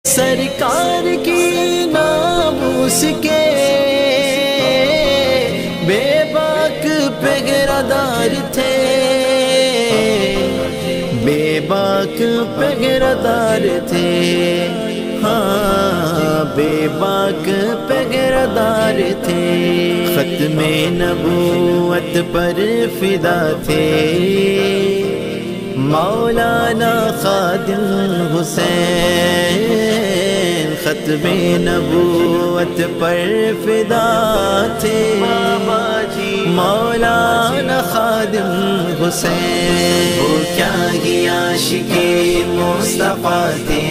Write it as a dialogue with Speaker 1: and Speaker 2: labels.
Speaker 1: سرکار کی ناموس کے بے باک پہرادار تھے، بے باک پہرادار تھے، ہاں بے باک پہرادار تھے، ختم نبوت پر فدا تھے، مولانا خادم حسین ختم نبوت پر فدا تھے، مولانا خادم حسین وہ کیا ہی عاشق مصطفیٰ تھے،